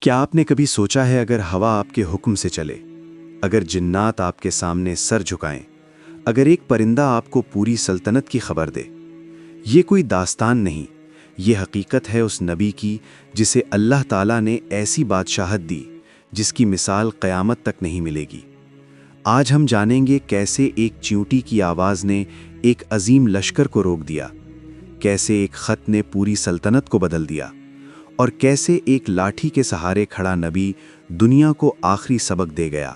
کیا آپ نے کبھی سوچا ہے اگر ہوا آپ کے حکم سے چلے، اگر جنات آپ کے سامنے سر جھکائیں، اگر ایک پرندہ آپ کو پوری سلطنت کی خبر دے؟ یہ کوئی داستان نہیں، یہ حقیقت ہے اس نبی کی جسے اللہ تعالیٰ نے ایسی بادشاہت دی جس کی مثال قیامت تک نہیں ملے گی۔ آج ہم جانیں گے کیسے ایک چیونٹی کی آواز نے ایک عظیم لشکر کو روک دیا، کیسے ایک خط نے پوری سلطنت کو بدل دیا، اور کیسے ایک لاٹھی کے سہارے کھڑا نبی دنیا کو آخری سبق دے گیا۔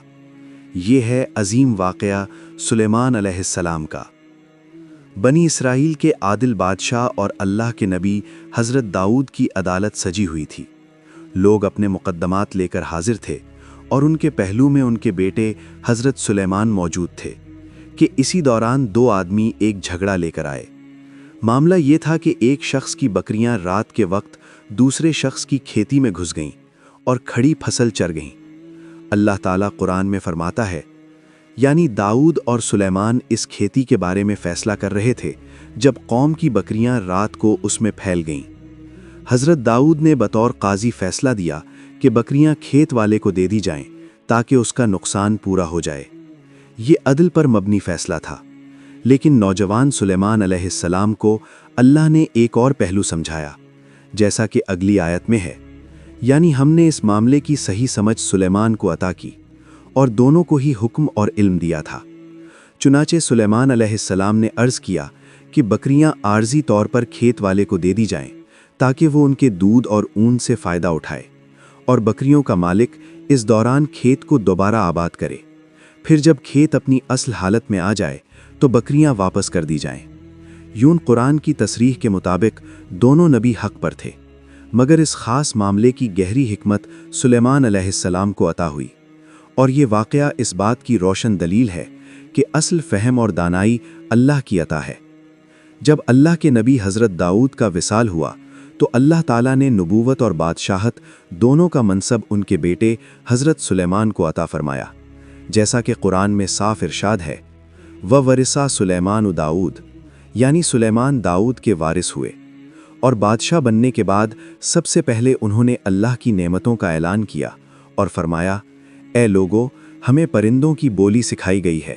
یہ ہے عظیم واقعہ سلیمان علیہ السلام کا۔ بنی اسرائیل کے عادل بادشاہ اور اللہ کے نبی حضرت داؤد کی عدالت سجی ہوئی تھی۔ لوگ اپنے مقدمات لے کر حاضر تھے اور ان کے پہلو میں ان کے بیٹے حضرت سلیمان موجود تھے کہ اسی دوران دو آدمی ایک جھگڑا لے کر آئے۔ معاملہ یہ تھا کہ ایک شخص کی بکریاں رات کے وقت دوسرے شخص کی کھیتی میں گھس گئیں اور کھڑی فصل چر گئیں۔ اللہ تعالیٰ قرآن میں فرماتا ہے، یعنی داؤد اور سلیمان اس کھیتی کے بارے میں فیصلہ کر رہے تھے جب قوم کی بکریاں رات کو اس میں پھیل گئیں۔ حضرت داؤد نے بطور قاضی فیصلہ دیا کہ بکریاں کھیت والے کو دے دی جائیں تاکہ اس کا نقصان پورا ہو جائے۔ یہ عدل پر مبنی فیصلہ تھا، لیکن نوجوان سلیمان علیہ السلام کو اللہ نے ایک اور پہلو سمجھایا، جیسا کہ اگلی آیت میں ہے، یعنی ہم نے اس معاملے کی صحیح سمجھ سلیمان کو عطا کی اور دونوں کو ہی حکم اور علم دیا تھا۔ چنانچہ سلیمان علیہ السلام نے عرض کیا کہ بکریاں عارضی طور پر کھیت والے کو دے دی جائیں تاکہ وہ ان کے دودھ اور اون سے فائدہ اٹھائے، اور بکریوں کا مالک اس دوران کھیت کو دوبارہ آباد کرے۔ پھر جب کھیت اپنی اصل حالت میں آ جائے تو بکریاں واپس کر دی جائیں۔ یوں قرآن کی تصریح کے مطابق دونوں نبی حق پر تھے، مگر اس خاص معاملے کی گہری حکمت سلیمان علیہ السلام کو عطا ہوئی، اور یہ واقعہ اس بات کی روشن دلیل ہے کہ اصل فہم اور دانائی اللہ کی عطا ہے۔ جب اللہ کے نبی حضرت داؤد کا وصال ہوا تو اللہ تعالیٰ نے نبوت اور بادشاہت دونوں کا منصب ان کے بیٹے حضرت سلیمان کو عطا فرمایا، جیسا کہ قرآن میں صاف ارشاد ہے، وَوَرِثَ سُلَيْمَانُ داؤد، یعنی سلیمان داؤد کے وارث ہوئے، اور بادشاہ بننے کے بعد سب سے پہلے انہوں نے اللہ کی نعمتوں کا اعلان کیا اور فرمایا، اے لوگو، ہمیں پرندوں کی بولی سکھائی گئی ہے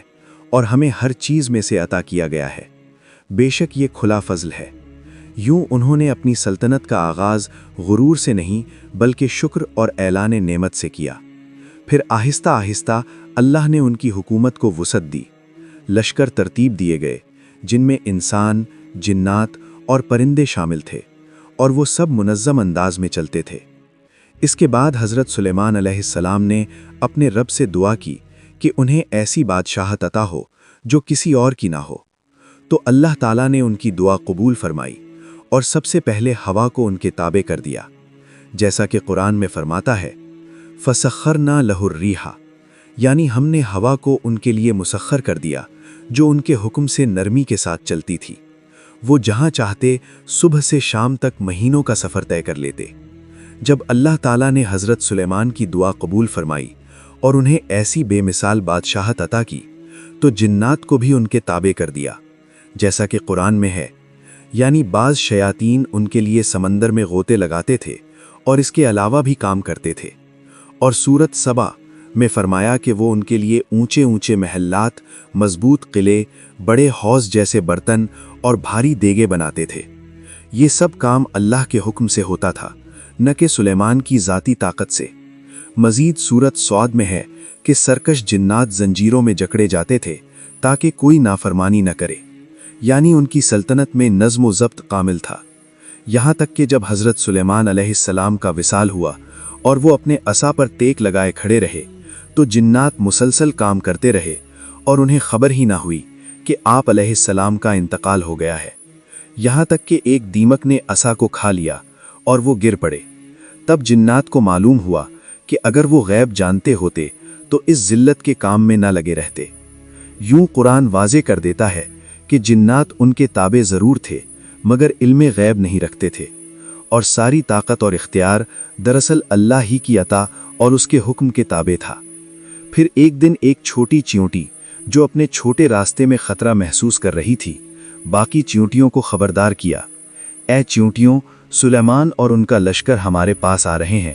اور ہمیں ہر چیز میں سے عطا کیا گیا ہے، بے شک یہ کھلا فضل ہے۔ یوں انہوں نے اپنی سلطنت کا آغاز غرور سے نہیں بلکہ شکر اور اعلان نعمت سے کیا۔ پھر آہستہ آہستہ اللہ نے ان کی حکومت کو وسعت دی، لشکر ترتیب دیے گئے جن میں انسان، جنات اور پرندے شامل تھے، اور وہ سب منظم انداز میں چلتے تھے۔ اس کے بعد حضرت سلیمان علیہ السلام نے اپنے رب سے دعا کی کہ انہیں ایسی بادشاہت عطا ہو جو کسی اور کی نہ ہو، تو اللہ تعالیٰ نے ان کی دعا قبول فرمائی اور سب سے پہلے ہوا کو ان کے تابع کر دیا، جیسا کہ قرآن میں فرماتا ہے، فَسَخَّرْنَا لَهُ الرِّيحَ، یعنی ہم نے ہوا کو ان کے لیے مسخر کر دیا جو ان کے حکم سے نرمی کے ساتھ چلتی تھی۔ وہ جہاں چاہتے صبح سے شام تک مہینوں کا سفر طے کر لیتے۔ جب اللہ تعالیٰ نے حضرت سلیمان کی دعا قبول فرمائی اور انہیں ایسی بے مثال بادشاہت عطا کی تو جنات کو بھی ان کے تابع کر دیا، جیسا کہ قرآن میں ہے، یعنی بعض شیاطین ان کے لیے سمندر میں غوطے لگاتے تھے اور اس کے علاوہ بھی کام کرتے تھے، اور سورت سبا میں فرمایا کہ وہ ان کے لیے اونچے اونچے محلات، مضبوط قلعے، بڑے حوض جیسے برتن اور بھاری دیگیں بناتے تھے۔ یہ سب کام اللہ کے حکم سے ہوتا تھا، نہ کہ سلیمان کی ذاتی طاقت سے۔ مزید سورت سعد میں ہے کہ سرکش جنات زنجیروں میں جکڑے جاتے تھے تاکہ کوئی نافرمانی نہ کرے، یعنی ان کی سلطنت میں نظم و ضبط کامل تھا، یہاں تک کہ جب حضرت سلیمان علیہ السلام کا وصال ہوا اور وہ اپنے عصا پر ٹیک لگائے کھڑے رہے تو جنات مسلسل کام کرتے رہے اور انہیں خبر ہی نہ ہوئی کہ آپ علیہ السلام کا انتقال ہو گیا ہے، یہاں تک کہ ایک دیمک نے عصا کو کھا لیا اور وہ گر پڑے۔ تب جنات کو معلوم ہوا کہ اگر وہ غیب جانتے ہوتے تو اس ذلت کے کام میں نہ لگے رہتے۔ یوں قرآن واضح کر دیتا ہے کہ جنات ان کے تابع ضرور تھے مگر علم غیب نہیں رکھتے تھے، اور ساری طاقت اور اختیار دراصل اللہ ہی کی عطا اور اس کے حکم کے تابع تھا۔ پھر ایک دن ایک چھوٹی چیونٹی جو اپنے چھوٹے راستے میں خطرہ محسوس کر رہی تھی، باقی چیونٹیوں کو خبردار کیا، اے چیونٹیوں، سلیمان اور ان کا لشکر ہمارے پاس آ رہے ہیں،